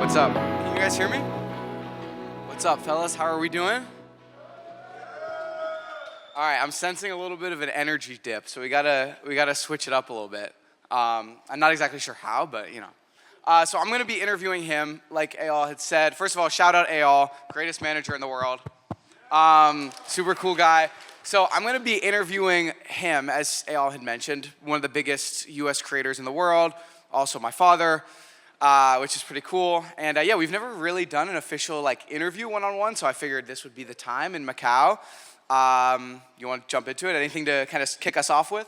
What's up? Can you guys hear me? What's up, fellas? How are we doing? All right, I'm sensing a little bit of an energy dip, so we gotta switch it up a little bit. I'm not exactly sure how, but you know. So I'm gonna be interviewing him, like Eyal had said. First of all, shout out Eyal, greatest manager in the world. Super cool guy. So I'm gonna be interviewing him, as Eyal had mentioned, one of the biggest US creators in the world, also my father, which is pretty cool. And yeah, we've never really done an official interview one-on-one, so I figured this would be the time in Macau. You want to jump into it? Anything to kind of kick us off with?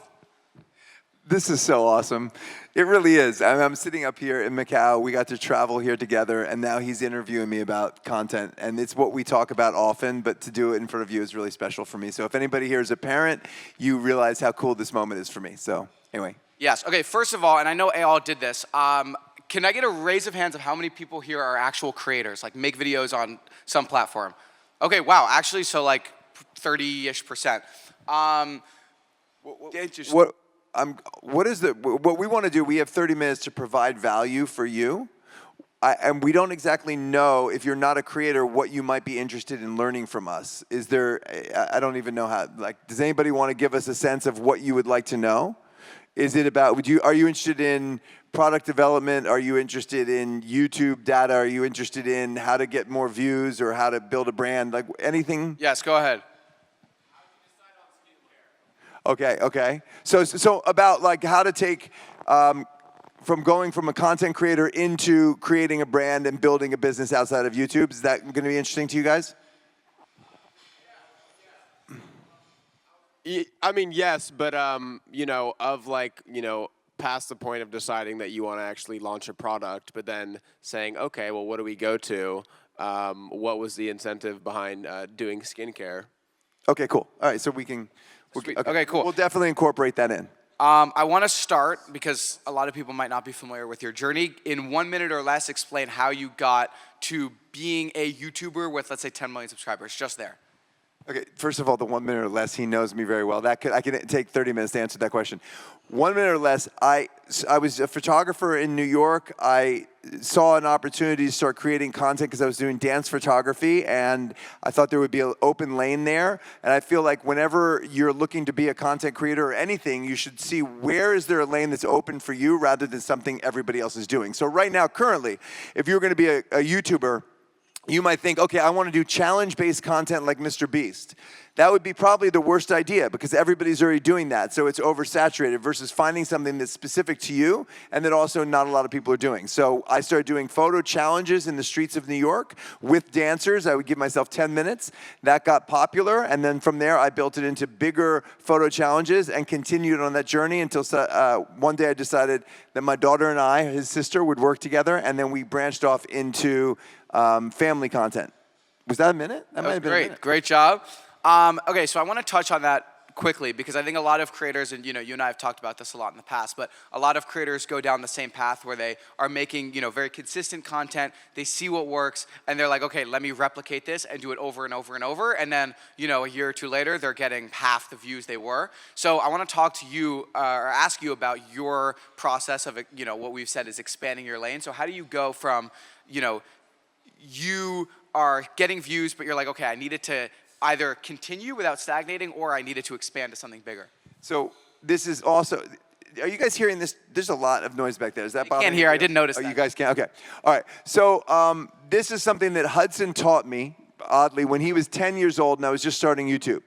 This is so awesome. It really is. I'm sitting up here in Macau. We got to travel here together, and now he's interviewing me about content. And it's what we talk about often, but to do it in front of you is really special for me. So if anybody here is a parent, you realize how cool this moment is for me. So anyway. Yes. Okay, first of all, and I know Eyal did this, can I get a raise of hands of how many people here are actual creators, like make videos on some platform? Okay, wow, actually, so 30-ish%. What we want to do, we have 30 minutes to provide value for you. And we don't exactly know, if you're not a creator, what you might be interested in learning from us. Is there, I don't even know how, does anybody want to give us a sense of what you would like to know? Is it about, are you interested in product development? Are you interested in YouTube data? Are you interested in how to get more views or how to build a brand? Anything? Yes, go ahead. Okay. So about how to take from going from a content creator into creating a brand and building a business outside of YouTube. Is that going to be interesting to you guys? I mean, yes, but past the point of deciding that you want to actually launch a product, but then saying, okay, well, what do we go to? What was the incentive behind doing skincare? Okay, cool. All right, so we can. Okay, cool. We'll definitely incorporate that in. I want to start, because a lot of people might not be familiar with your journey, in 1 minute or less explain how you got to being a YouTuber with, let's say, 10 million subscribers, just there. Okay, first of all, the 1 minute or less, he knows me very well. I can take 30 minutes to answer that question. 1 minute or less, I was a photographer in New York. I saw an opportunity to start creating content because I was doing dance photography, and I thought there would be an open lane there. And I feel like whenever you're looking to be a content creator or anything, you should see where is there a lane that's open for you rather than something everybody else is doing. So right now, currently, if you're going to be a YouTuber, you might think, okay, I want to do challenge-based content like Mr. Beast. That would be probably the worst idea because everybody's already doing that, so it's oversaturated versus finding something that's specific to you and that also not a lot of people are doing. So I started doing photo challenges in the streets of New York with dancers. I would give myself 10 minutes. That got popular, and then from there I built it into bigger photo challenges and continued on that journey until one day I decided that my daughter and I, his sister, would work together, and then we branched off into family content. Was that a minute? That might have been great. A minute. Great job. Okay, so I want to touch on that quickly because I think a lot of creators, and you and I have talked about this a lot in the past, but a lot of creators go down the same path where they are making very consistent content. They see what works, and they're like, okay, let me replicate this and do it over and over and over. And then a year or two later, they're getting half the views they were. So I want to talk to you or ask you about your process of what we've said is expanding your lane. So how do you go from you are getting views, but you're like, okay, I needed to either continue without stagnating or I needed to expand to something bigger? So this is also, are you guys hearing this? There's a lot of noise back there. Is that bothering you? I can't hear. I didn't notice that. You guys can't? Okay. All right. So this is something that Hudson taught me, oddly, when he was 10 years old and I was just starting YouTube.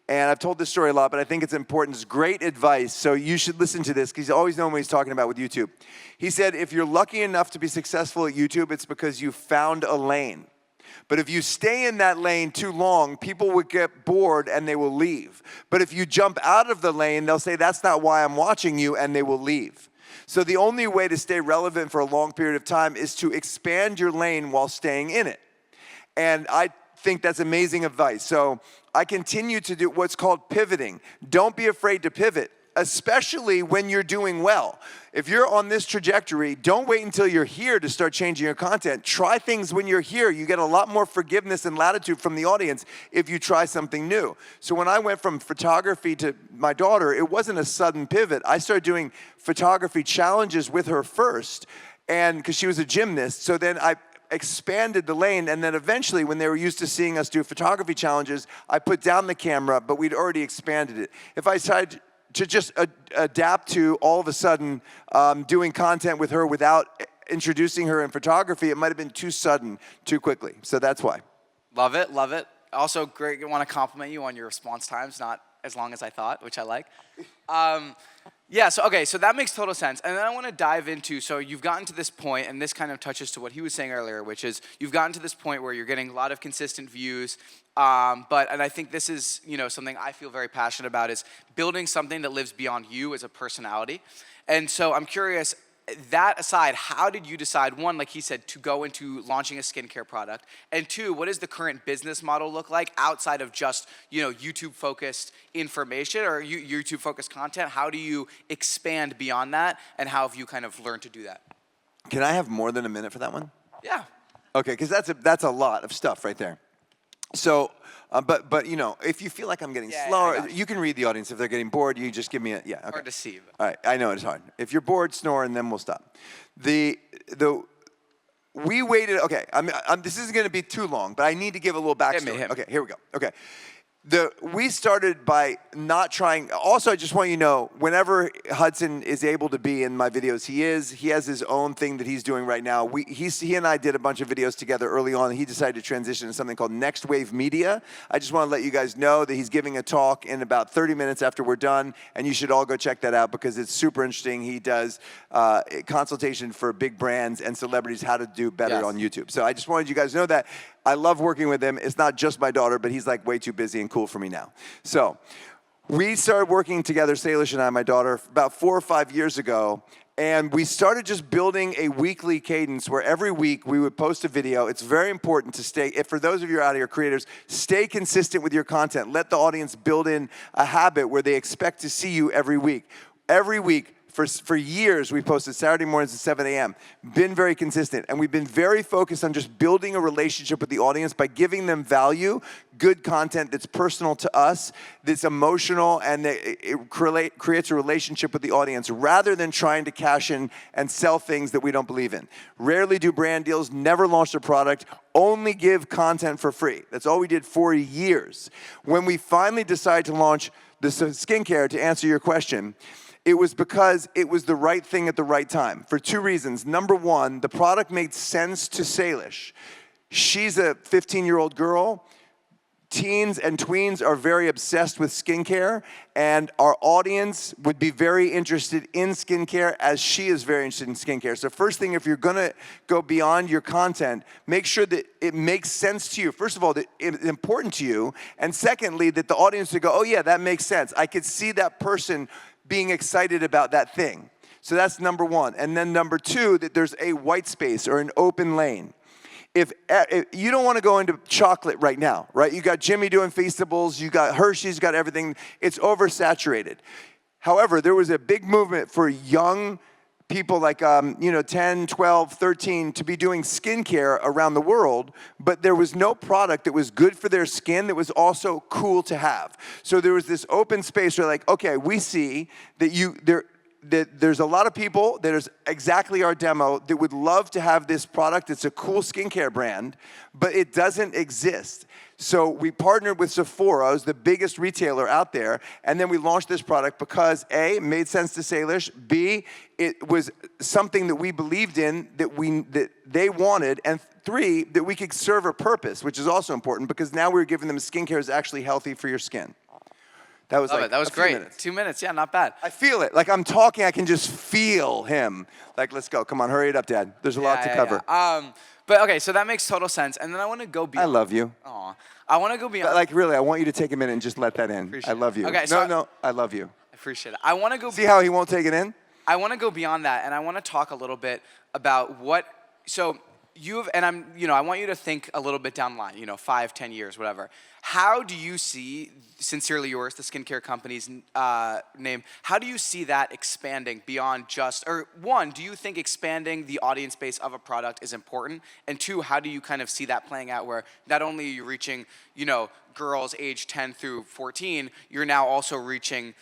And I've told this story a lot, but I think it's important. It's great advice, so you should listen to this because he's always known what he's talking about with YouTube. He said, if you're lucky enough to be successful at YouTube, it's because you found a lane. But if you stay in that lane too long, people will get bored and they will leave. But if you jump out of the lane, they'll say, that's not why I'm watching you, and they will leave. So the only way to stay relevant for a long period of time is to expand your lane while staying in it. And I think that's amazing advice. So I continue to do what's called pivoting. Don't be afraid to pivot, especially when you're doing well. If you're on this trajectory, don't wait until you're here to start changing your content. Try things when you're here. You get a lot more forgiveness and latitude from the audience if you try something new. So when I went from photography to my daughter, it wasn't a sudden pivot. I started doing photography challenges with her first, and because she was a gymnast. So then expanded the lane, and then eventually, when they were used to seeing us do photography challenges, I put down the camera, but we'd already expanded it. If I decided to just adapt to all of a sudden doing content with her without introducing her in photography, it might have been too sudden, too quickly. So that's why. Love it, love it. Also, great. I want to compliment you on your response times, not as long as I thought, which I like. Yeah, so that makes total sense. And then I want to dive into, so you've gotten to this point, and this kind of touches to what he was saying earlier, which is you've gotten to this point where you're getting a lot of consistent views, and I think this is, something I feel very passionate about, is building something that lives beyond you as a personality. And so I'm curious, that aside, how did you decide, one, like he said, to go into launching a skincare product? And two, what does the current business model look like outside of just, YouTube-focused information or YouTube-focused content? How do you expand beyond that, and how have you kind of learned to do that? Can I have more than a minute for that one? Yeah. Okay, because that's a lot of stuff right there. So, but if you feel like I'm getting slower, you can read the audience. If they're getting bored, you just give me okay. Hard to see. But. All right, I know it's hard. If you're bored, snore, and then we'll stop. We waited. Okay, this isn't going to be too long, but I need to give a little backstory. Hit me. Okay, here we go. Okay. We started by not trying. Also, I just want you to know, whenever Hudson is able to be in my videos, he has his own thing that he's doing right now. He and I did a bunch of videos together early on. He decided to transition to something called Next Wave Media. I just want to let you guys know that he's giving a talk in about 30 minutes after we're done, and you should all go check that out because it's super interesting. He does consultation for big brands and celebrities how to do better on YouTube. So I just wanted you guys to know that. I love working with him. It's not just my daughter, but he's like way too busy and cool for me now. So we started working together, Salish and I, my daughter, about 4 or 5 years ago. And we started just building a weekly cadence where every week we would post a video. It's very important to stay, for those of you out here, creators, stay consistent with your content. Let the audience build in a habit where they expect to see you every week. Every week. For years, we posted Saturday mornings at 7 a.m. Been very consistent, and we've been very focused on just building a relationship with the audience by giving them value, good content that's personal to us, that's emotional, and that it creates a relationship with the audience rather than trying to cash in and sell things that we don't believe in. Rarely do brand deals, never launched a product, only give content for free. That's all we did for years. When we finally decided to launch the skincare, to answer your question, it was because it was the right thing at the right time for 2 reasons. Number one, the product made sense to Salish. She's a 15-year-old girl. Teens and tweens are very obsessed with skincare, and our audience would be very interested in skincare as she is very interested in skincare. So first thing, if you're gonna go beyond your content, make sure that it makes sense to you. First of all, that it's important to you, and secondly, that the audience would go, oh yeah, that makes sense. I could see that person being excited about that thing. So that's number one. And then number two, that there's a white space or an open lane. If you don't want to go into chocolate right now, right? You got Jimmy doing Feastables, you got Hershey's, you got everything. It's oversaturated. However, there was a big movement for young people like 10, 12, 13 to be doing skincare around the world, but there was no product that was good for their skin that was also cool to have. So there was this open space where like, okay, we see that there's a lot of people that is exactly our demo that would love to have this product. It's a cool skincare brand, but it doesn't exist. So we partnered with Sephora, who's the biggest retailer out there, and then we launched this product because A, it made sense to Salish, B, it was something that we believed in, that they wanted, and 3, that we could serve a purpose, which is also important because now we're giving them skincare is actually healthy for your skin. That was that was great. Minutes. 2 minutes, yeah, not bad. I feel it. Like I'm talking, I can just feel him. Like, let's go. Come on, hurry it up, Dad. There's a lot to cover. Yeah. But okay, so that makes total sense. And then I want to go beyond. I love you. Aw. I want to go beyond. But like really, I want you to take a minute and just let that in. Appreciate I love you. Okay, no, I love you. I appreciate it. I want to go. See how he won't take it in? I want to go beyond that, and I want to talk a little bit about what. So you've, and I want you to think a little bit down the line. 5, 10 years, whatever. How do you see Sincerely Yours, the skincare company's name? How do you see that expanding beyond just, or one, do you think expanding the audience base of a product is important? And 2, how do you kind of see that playing out where not only are you reaching, girls age 10 through 14, you're now also reaching,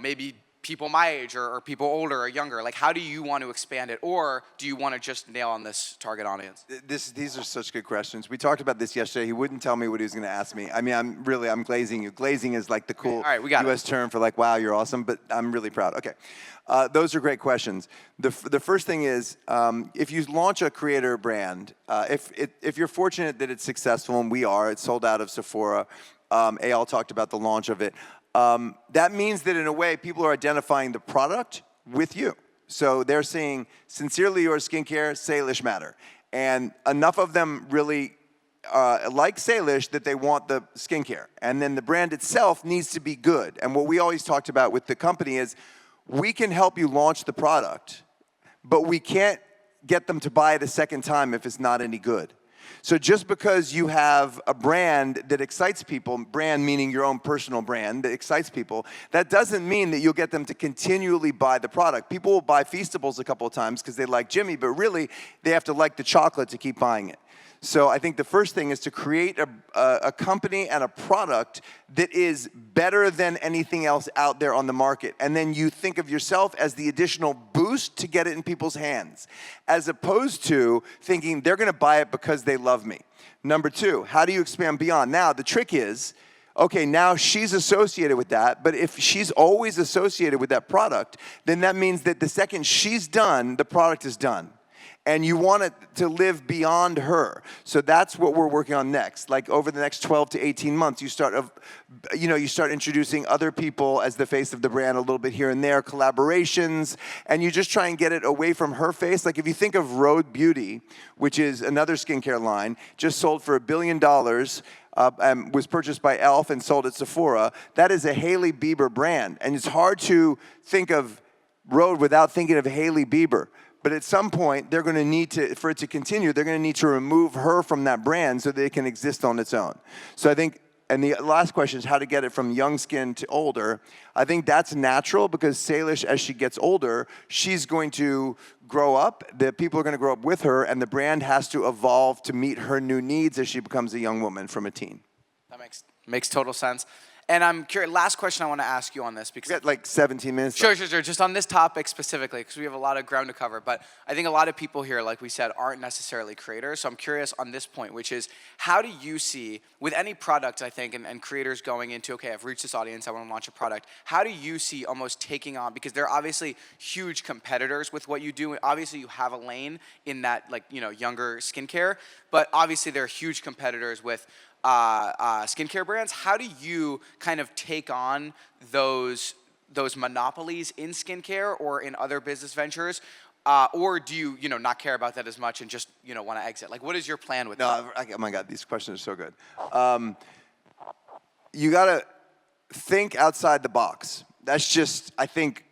maybe people my age or people older or younger? Like, how do you want to expand it, or do you want to just nail on this target audience? These are such good questions. We talked about this yesterday. He wouldn't tell me what he was going to ask me. I mean, I'm glazing you. Glazing is like the cool All right, we got U.S. term for like, wow, you're awesome, but I'm really proud. Okay. Those are great questions. The first thing is, if you launch a creator brand, if you're fortunate that it's successful, and we are, it's sold out of Sephora. Eyal talked about the launch of it. That means that in a way, people are identifying the product with you. So they're saying, Sincerely Yours skincare, Salish matter. And enough of them really like Salish that they want the skincare. And then the brand itself needs to be good. And what we always talked about with the company is, we can help you launch the product, but we can't get them to buy it a second time if it's not any good. So just because you have a brand that excites people, brand meaning your own personal brand that excites people, that doesn't mean that you'll get them to continually buy the product. People will buy Feastables a couple of times because they like Jimmy, but really they have to like the chocolate to keep buying it. So I think the first thing is to create a company and a product that is better than anything else out there on the market. And then you think of yourself as the additional boost to get it in people's hands, as opposed to thinking they're going to buy it because they love me. Number two, how do you expand beyond? Now, the trick is, okay, now she's associated with that, but if she's always associated with that product, then that means that the second she's done, the product is done. And you want it to live beyond her. So that's what we're working on next. Like over the next 12 to 18 months, you start introducing other people as the face of the brand a little bit here and there, collaborations, and you just try and get it away from her face. Like if you think of Rhode Beauty, which is another skincare line, just sold for $1 billion, and was purchased by e.l.f. and sold at Sephora. That is a Hailey Bieber brand. And it's hard to think of Rhode without thinking of Hailey Bieber. But at some point, they're going to need to, for it to continue, they're going to need to remove her from that brand so that it can exist on its own. So I think, and the last question is how to get it from young skin to older. I think that's natural because Salish, as she gets older, she's going to grow up, the people are going to grow up with her, and the brand has to evolve to meet her new needs as she becomes a young woman from a teen. That makes total sense. And I'm curious, last question I want to ask you on this, because We got like 17 minutes. Sure. Just on this topic specifically, because we have a lot of ground to cover. But I think a lot of people here, like we said, aren't necessarily creators. So I'm curious on this point, which is, how do you see, with any product, I think, and creators going into, okay, I've reached this audience, I want to launch a product. How do you see almost taking on, because they're obviously huge competitors with what you do. Obviously, you have a lane in that, like, younger skincare. But obviously, they're huge competitors with skincare brands. How do you kind of take on those monopolies in skincare or in other business ventures, or do you not care about that as much and just want to exit? Like, what is your plan with that? Oh my God, these questions are so good. You gotta think outside the box. That's just, I think,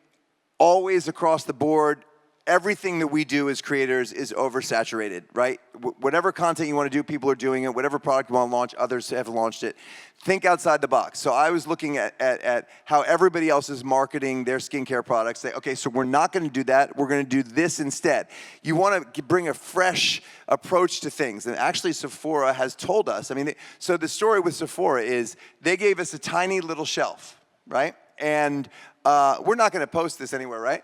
always across the board. Everything that we do as creators is oversaturated, right? Whatever content you want to do, people are doing it. Whatever product you want to launch, others have launched it. Think outside the box. So I was looking at how everybody else is marketing their skincare products. Say, okay, so we're not going to do that. We're going to do this instead. You want to bring a fresh approach to things. And actually, Sephora has told us. I mean, so the story with Sephora is they gave us a tiny little shelf, right? And we're not going to post this anywhere, right?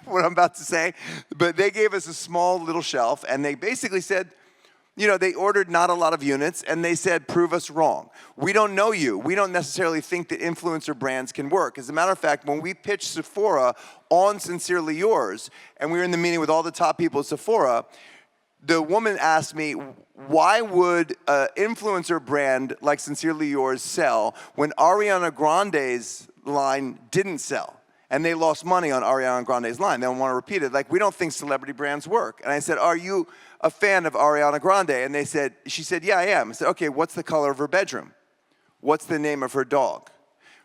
What I'm about to say, but they gave us a small little shelf, and they basically said, they ordered not a lot of units, and they said, prove us wrong. We don't know you. We don't necessarily think that influencer brands can work. As a matter of fact, when we pitched Sephora on Sincerely Yours, and we were in the meeting with all the top people at Sephora, the woman asked me, why would an influencer brand like Sincerely Yours sell when Ariana Grande's line didn't sell? And they lost money on Ariana Grande's line. They don't want to repeat it. Like, we don't think celebrity brands work. And I said, are you a fan of Ariana Grande? And she said, yeah, I am. I said, okay, what's the color of her bedroom? What's the name of her dog?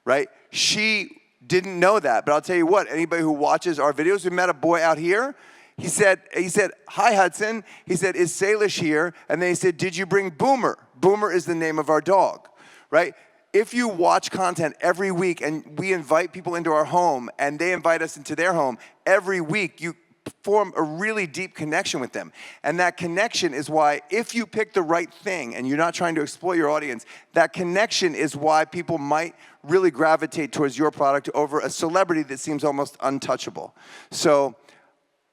Right? She didn't know that. But I'll tell you what, anybody who watches our videos, we met a boy out here. He said, hi, Hudson. He said, is Salish here? And then he said, did you bring Boomer? Boomer is the name of our dog, right? If you watch content every week and we invite people into our home and they invite us into their home, every week you form a really deep connection with them. And that connection is why, if you pick the right thing and you're not trying to exploit your audience, that connection is why people might really gravitate towards your product over a celebrity that seems almost untouchable. So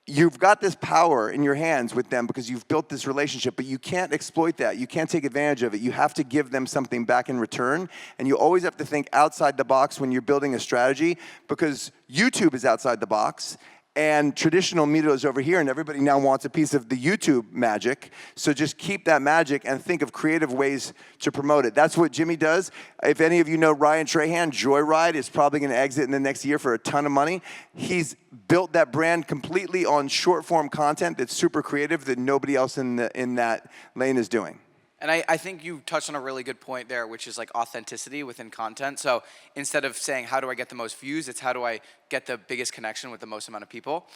you've got this power in your hands with them because you've built this relationship, but you can't exploit that. You can't take advantage of it. You have to give them something back in return, and you always have to think outside the box when you're building a strategy, because YouTube is outside the box, and traditional media is over here, and everybody now wants a piece of the YouTube magic. So just keep that magic and think of creative ways to promote it. That's what Jimmy does. If any of you know Ryan Trahan, Joyride is probably going to exit in the next year for a ton of money. He's built that brand completely on short-form content that's super creative that nobody else in that lane is doing. And I think you touched on a really good point there, which is like authenticity within content. So instead of saying, how do I get the most views, it's how do I get the biggest connection with the most amount of people.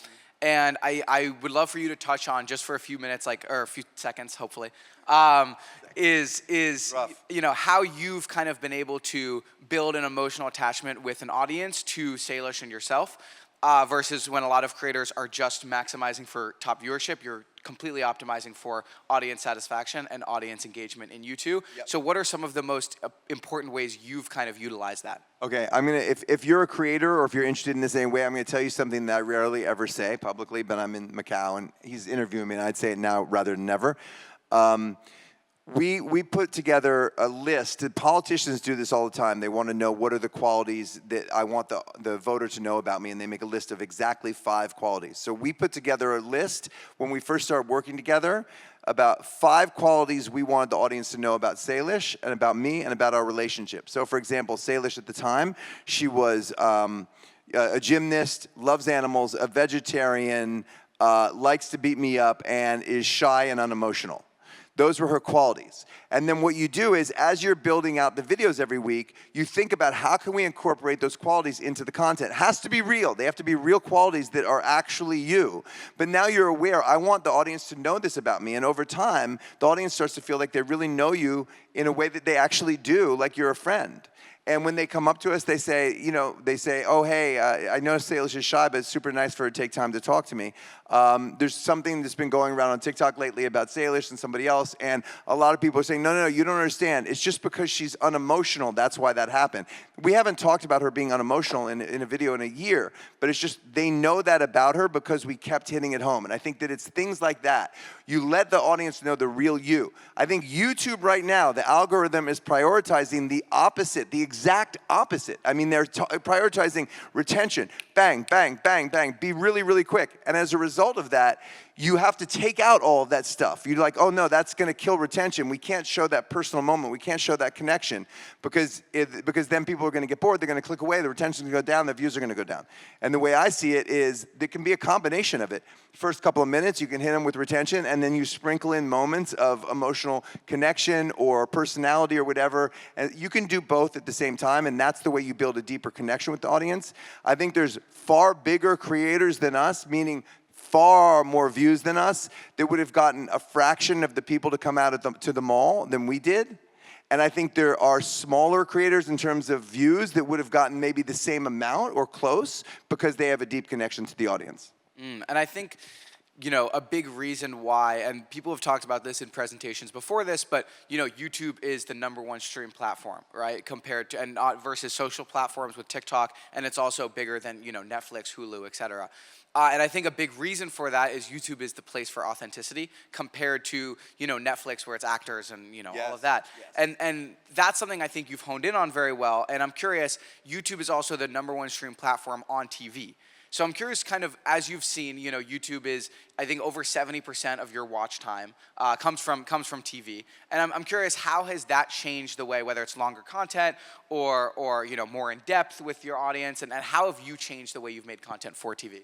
And I would love for you to touch on, just for a few minutes, or a few seconds, hopefully, is you know, how you've kind of been able to build an emotional attachment with an audience to Salish and yourself, versus when a lot of creators are just maximizing for top viewership. You're completely optimizing for audience satisfaction and audience engagement in YouTube. Yep. So what are some of the most important ways you've kind of utilized that? Okay, if you're a creator or if you're interested in this anyway, I'm gonna tell you something that I rarely ever say publicly, but I'm in Macau and he's interviewing me and I'd say it now rather than never. We put together a list. Politicians do this all the time. They want to know what are the qualities that I want the voter to know about me, and they make a list of exactly 5 qualities. So we put together a list when we first started working together about 5 qualities we wanted the audience to know about Salish and about me and about our relationship. So for example, Salish at the time, she was a gymnast, loves animals, a vegetarian, likes to beat me up, and is shy and unemotional. Those were her qualities. And then what you do is, as you're building out the videos every week, you think about how can we incorporate those qualities into the content. It has to be real. They have to be real qualities that are actually you. But now you're aware, I want the audience to know this about me. And over time, the audience starts to feel like they really know you in a way that they actually do, like you're a friend. And when they come up to us, they say, oh, hey, I know Salish is shy, but it's super nice for her to take time to talk to me. There's something that's been going around on TikTok lately about Salish and somebody else, and a lot of people are saying, no, you don't understand. It's just because she's unemotional, that's why that happened. We haven't talked about her being unemotional in a video in a year, but it's just they know that about her because we kept hitting it home. And I think that it's things like that. You let the audience know the real you. I think YouTube right now, the algorithm is prioritizing the opposite, the exact opposite. I mean, they're prioritizing retention. Bang, bang, bang, bang. Be really, really quick. And as a result of that, you have to take out all of that stuff. You're like, oh no, that's going to kill retention. We can't show that personal moment. We can't show that connection because then people are going to get bored. They're going to click away. The retention is going to go down. The views are going to go down. And the way I see it is there can be a combination of it. First couple of minutes, you can hit them with retention, and then you sprinkle in moments of emotional connection or personality or whatever. And you can do both at the same time, and that's the way you build a deeper connection with the audience. I think there's far bigger creators than us, meaning far more views than us, that would have gotten a fraction of the people to come out to the mall than we did. And I think there are smaller creators in terms of views that would have gotten maybe the same amount or close because they have a deep connection to the audience. And I think, you know, a big reason why, and people have talked about this in presentations before this, but, you know, YouTube is the #1 stream platform, right? Compared to, and versus social platforms with TikTok, and it's also bigger than, you know, Netflix, Hulu, et cetera. And I think a big reason for that is YouTube is the place for authenticity compared to, you know, Netflix where it's actors and, you know, all of that. Yes. And that's something I think you've honed in on very well. And I'm curious, YouTube is also the #1 stream platform on TV. So I'm curious, kind of, as you've seen, you know, YouTube is, I think, over 70% of your watch time comes from TV. And I'm curious, how has that changed the way, whether it's longer content or you know, more in depth with your audience, and how have you changed the way you've made content for TV?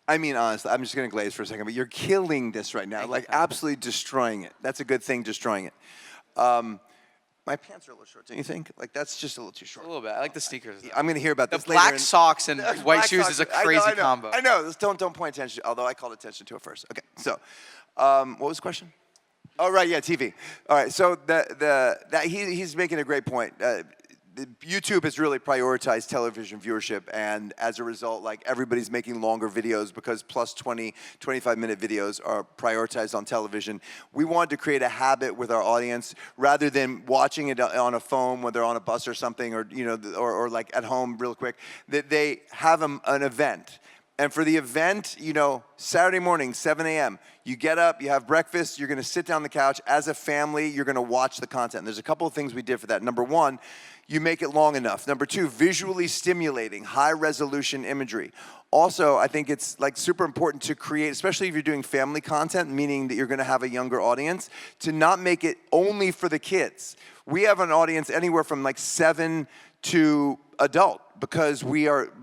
I mean, honestly, I'm just going to glaze for a second, but you're killing this right now, like absolutely destroying it. That's a good thing, destroying it. My pants are a little short, don't you think? Like, that's just a little too short. A little bit. I like the sneakers. I'm going to hear about this later. The black socks and white shoes is a crazy combo. I know. Don't point attention, although I called attention to it first. Okay, so what was the question? Oh, right, yeah, TV. All right, so he's making a great point. YouTube has really prioritized television viewership, and as a result, like everybody's making longer videos because plus 20, 25-minute videos are prioritized on television. We wanted to create a habit with our audience rather than watching it on a phone when they're on a bus or something, or or like at home real quick, that they have an event. And for the event, Saturday morning, 7 a.m., you get up, you have breakfast, you're gonna sit down on the couch. As a family, you're gonna watch the content. And there's a couple of things we did for that. Number one, you make it long enough. Number two, visually stimulating, high resolution imagery. Also, I think it's like super important to create, especially if you're doing family content, meaning that you're gonna have a younger audience, to not make it only for the kids. We have an audience anywhere from like 7 to adult, because we are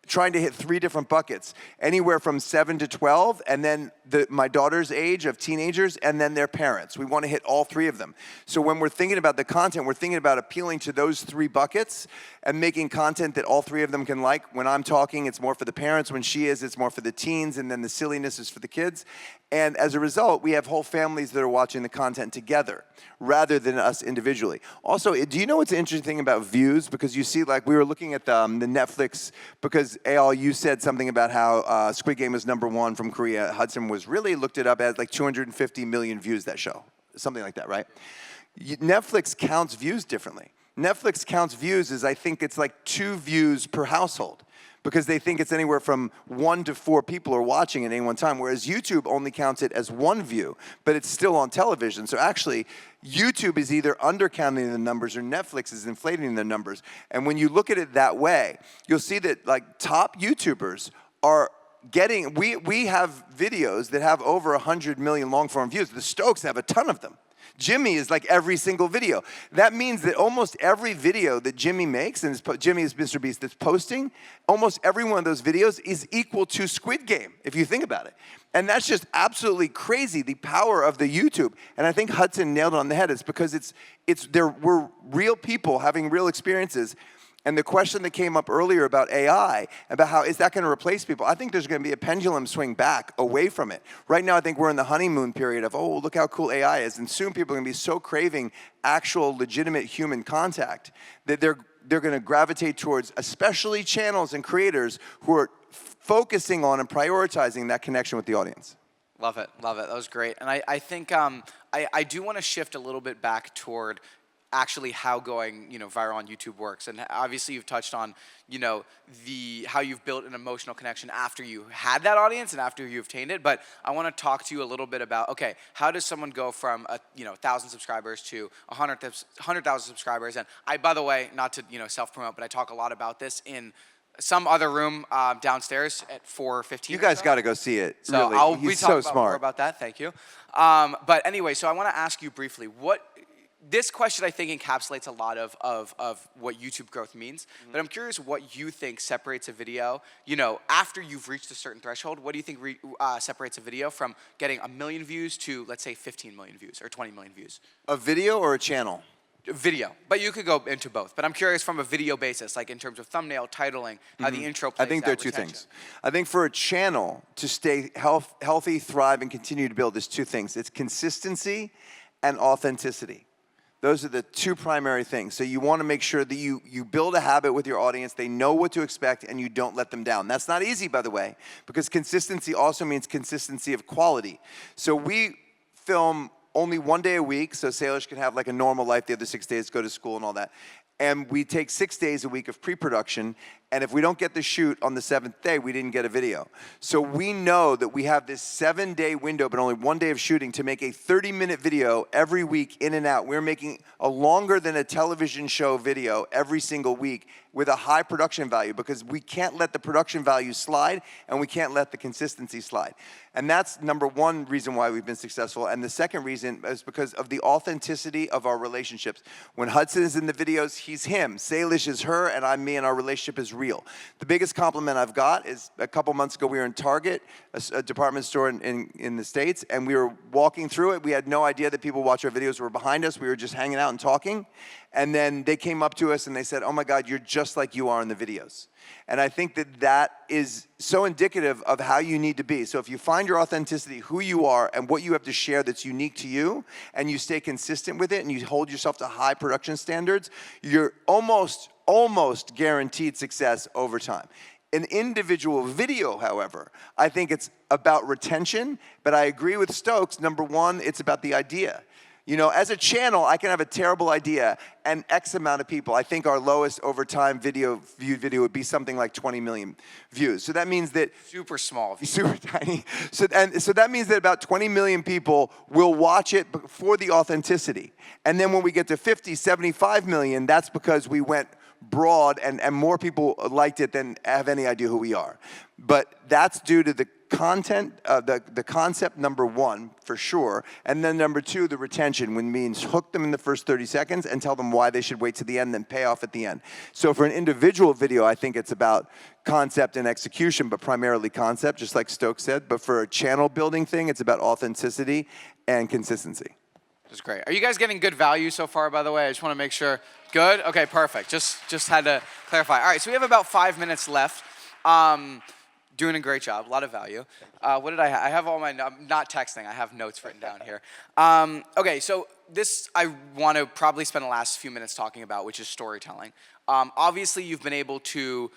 trying to hit 3 different buckets, anywhere from 7 to 12, and then my daughter's age of teenagers, and then their parents. We want to hit all 3 of them. So when we're thinking about the content, we're thinking about appealing to those 3 buckets and making content that all 3 of them can like. When I'm talking, it's more for the parents. When she is, it's more for the teens, and then the silliness is for the kids. And as a result, we have whole families that are watching the content together rather than us individually. Also, do you know what's interesting thing about views? Because you see, like, we were looking at the Netflix, because Eyal, you said something about how Squid Game was #1 from Korea. Hudson was really looked it up as like 250 million views, that show. Something like that, right? Netflix counts views differently. Netflix counts views as, I think it's like 2 views per household, because they think it's anywhere from 1 to 4 people are watching at any one time, whereas YouTube only counts it as 1 view, but it's still on television. So actually, YouTube is either undercounting the numbers or Netflix is inflating the numbers. And when you look at it that way, you'll see that like top YouTubers are getting, we have videos that have over 100 million long-form views. The Stokes have a ton of them. Jimmy is like every single video. That means that almost every video that Jimmy makes, and Jimmy is Mr. Beast, that's posting, almost every one of those videos is equal to Squid Game, if you think about it. And that's just absolutely crazy, the power of the YouTube. And I think Hudson nailed it on the head. It's because we're real people having real experiences. And the question that came up earlier about AI, about how is that going to replace people, I think there's going to be a pendulum swing back away from it. Right now, I think we're in the honeymoon period of, oh, look how cool AI is. And soon people are going to be so craving actual legitimate human contact that they're going to gravitate towards, especially channels and creators who are focusing on and prioritizing that connection with the audience. Love it, love it. That was great. And I think I do want to shift a little bit back toward actually how going viral on YouTube works. And obviously you've touched on how you've built an emotional connection after you had that audience and after you obtained it. But I want to talk to you a little bit about, okay, how does someone go from 1,000 subscribers to 100,000 subscribers? And by the way, not to self-promote, but I talk a lot about this in some other room downstairs at 4:15. You guys got to go see it. So really. He's so smart. More about that. Thank you. But anyway, so I want to ask you briefly, this question, I think, encapsulates a lot of what YouTube growth means. Mm-hmm. But I'm curious what you think separates a video, after you've reached a certain threshold. What do you think separates a video from getting 1 million views to, let's say, 15 million views or 20 million views? A video or a channel? Video. But you could go into both. But I'm curious from a video basis, like in terms of thumbnail, titling, how the intro plays. I think there are 2 things. I think for a channel to stay healthy, thrive, and continue to build, there's 2 things. It's consistency and authenticity. Those are the 2 primary things. So you want to make sure that you build a habit with your audience, they know what to expect, and you don't let them down. That's not easy, by the way, because consistency also means consistency of quality. So we film only 1 day a week, so Salish can have like a normal life the other 6 days, go to school and all that. And we take 6 days a week of pre-production, and if we don't get the shoot on the 7th day, we didn't get a video. So we know that we have this 7-day window, but only 1 day of shooting, to make a 30-minute video every week in and out. We're making a longer than a television show video every single week with a high production value, because we can't let the production value slide, and we can't let the consistency slide. And that's number 1 reason why we've been successful. And the second reason is because of the authenticity of our relationships. When Hudson is in the videos, he's him. Salish is her, and I'm me, and our relationship is real. real. The biggest compliment I've got is a couple months ago we were in Target, a department store in the States, and we were walking through it. We had no idea that people watch our videos were behind us. We were just hanging out and talking. And then they came up to us and they said, "Oh my God, you're just like you are in the videos." And I think that that is so indicative of how you need to be. So if you find your authenticity, who you are, and what you have to share that's unique to you, and you stay consistent with it, and you hold yourself to high production standards, you're almost guaranteed success over time. An individual video, however, I think it's about retention, but I agree with Stokes. Number one, it's about the idea. You know, as a channel, I can have a terrible idea and X amount of people. I think our lowest over time viewed video would be something like 20 million views. So that means that Super small. super tiny. So that means that about 20 million people will watch it for the authenticity. And then when we get to 50, 75 million, that's because we went broad and more people liked it than have any idea who we are. But that's due to the content, the concept, number one, for sure. And then number two, the retention, which means hook them in the first 30 seconds and tell them why they should wait to the end, then pay off at the end. So for an individual video, I think it's about concept and execution, but primarily concept, just like Stokes said. But for a channel building thing, it's about authenticity and consistency. That's great. Are you guys getting good value so far, by the way? I just want to make sure. Good? Okay, perfect. Just had to clarify. All right, so we have about 5 minutes left. Doing a great job, a lot of value. What did I have? I have all my, I'm not texting, I have notes written down here. Okay, so this I want to probably spend the last few minutes talking about, which is storytelling. Obviously, you've been able to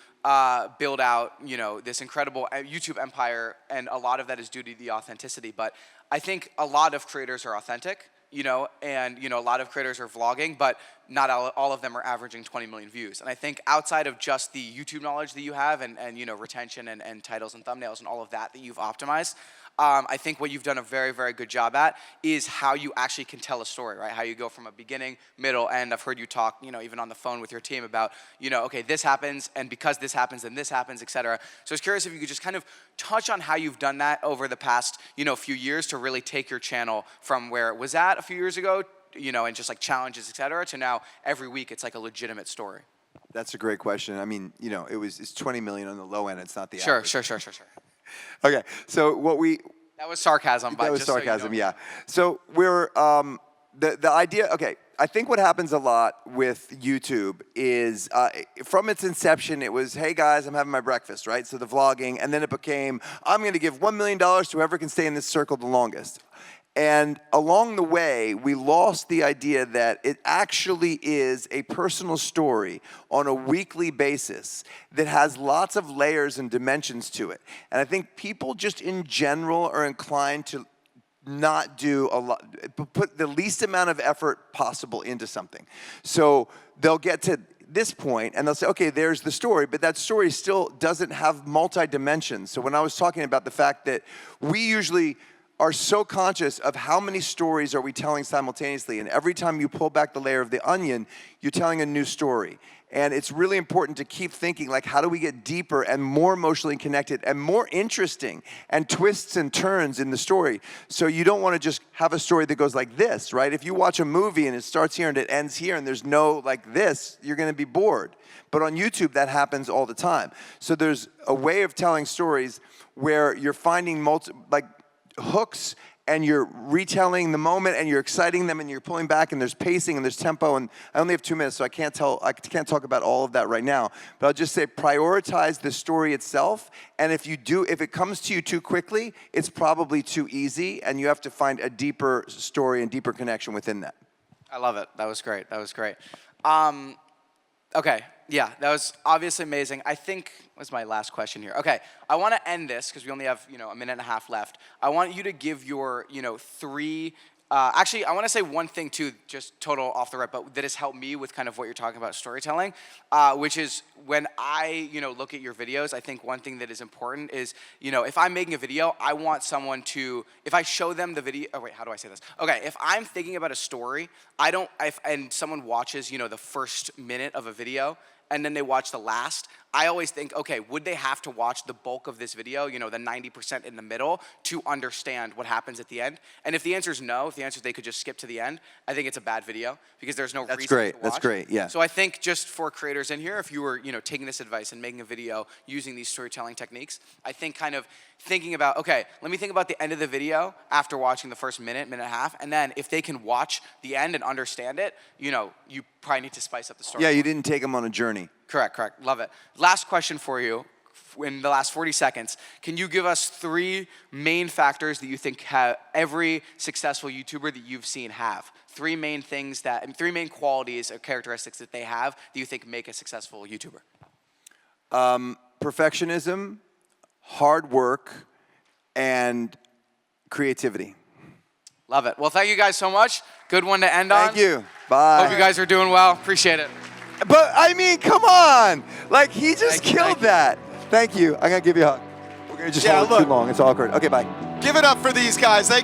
build out, you know, this incredible YouTube empire, and a lot of that is due to the authenticity, but I think a lot of creators are authentic, you know, and you know, a lot of creators are vlogging, but not all of them are averaging 20 million views. And I think outside of just the YouTube knowledge that you have and you know, retention and titles and thumbnails and all of that you've optimized, I think what you've done a very, very good job at is how you actually can tell a story, right? How you go from a beginning, middle, end. I've heard you talk, you know, even on the phone with your team about, you know, okay, this happens, and because this happens, then this happens, et cetera. So I was curious if you could just kind of touch on how you've done that over the past, you know, few years to really take your channel from where it was at a few years ago, you know, and just like challenges, et cetera, to now every week it's like a legitimate story. That's a great question. I mean, you know, it's 20 million on the low end. It's not the Sure. average. Okay, so That was sarcasm, but that was just sarcasm, so you know. yeah. So we're the idea. Okay, I think what happens a lot with YouTube is from its inception, it was, hey guys, I'm having my breakfast, right? So the vlogging, and then it became, I'm going to give $1 million to whoever can stay in this circle the longest. And along the way, we lost the idea that it actually is a personal story on a weekly basis that has lots of layers and dimensions to it. And I think people just in general are inclined to not do a lot, put the least amount of effort possible into something. So they'll get to this point and they'll say, okay, there's the story, but that story still doesn't have multi-dimensions. So when I was talking about the fact that we usually are so conscious of how many stories are we telling simultaneously, and every time you pull back the layer of the onion, you're telling a new story. And it's really important to keep thinking, like, how do we get deeper and more emotionally connected and more interesting and twists and turns in the story? So you don't want to just have a story that goes like this, right? If you watch a movie and it starts here and it ends here and there's no like this, you're going to be bored. But on YouTube, that happens all the time. So there's a way of telling stories where you're finding hooks, and you're retelling the moment, and you're exciting them, and you're pulling back, and there's pacing, and there's tempo, and I only have 2 minutes, so I can't talk about all of that right now. But I'll just say prioritize the story itself, and if it comes to you too quickly, it's probably too easy, and you have to find a deeper story and deeper connection within that. I love it. That was great. Okay, yeah, that was obviously amazing. I think, what's my last question here? Okay, I want to end this, because we only have, a minute and a half left. I want you to give your, three, actually, I want to say one thing too, just total off the rip, but that has helped me with kind of what you're talking about storytelling, which is when I, look at your videos, I think one thing that is important is, if I'm making a video, I want someone to, if I show them the video, oh wait, how do I say this? Okay, if I'm thinking about a story, and someone watches, the first minute of a video, and then they watch the last, I always think, okay, would they have to watch the bulk of this video, the 90% in the middle, to understand what happens at the end? And if the answer is no, if the answer is they could just skip to the end, I think it's a bad video because there's no reason to watch. That's great, yeah. So I think just for creators in here, if you were, taking this advice and making a video using these storytelling techniques, I think kind of thinking about, okay, let me think about the end of the video after watching the first minute and a half, and then if they can watch the end and understand it, you probably need to spice up the story. Yeah, you didn't take them on a journey. Correct. Love it. Last question for you. In the last 40 seconds, can you give us 3 main factors that you think every successful YouTuber that you've seen have? 3 main things and 3 main qualities or characteristics that they have that you think make a successful YouTuber? Perfectionism, hard work, and creativity. Love it. Well, thank you guys so much. Good one to end on. Thank you. Bye. Hope you guys are doing well. Appreciate it. But I mean, come on. Like, he just killed that. Thank you. I'm going to give you a hug. We're going to just hold it too long. It's awkward. Okay, bye. Give it up for these guys. They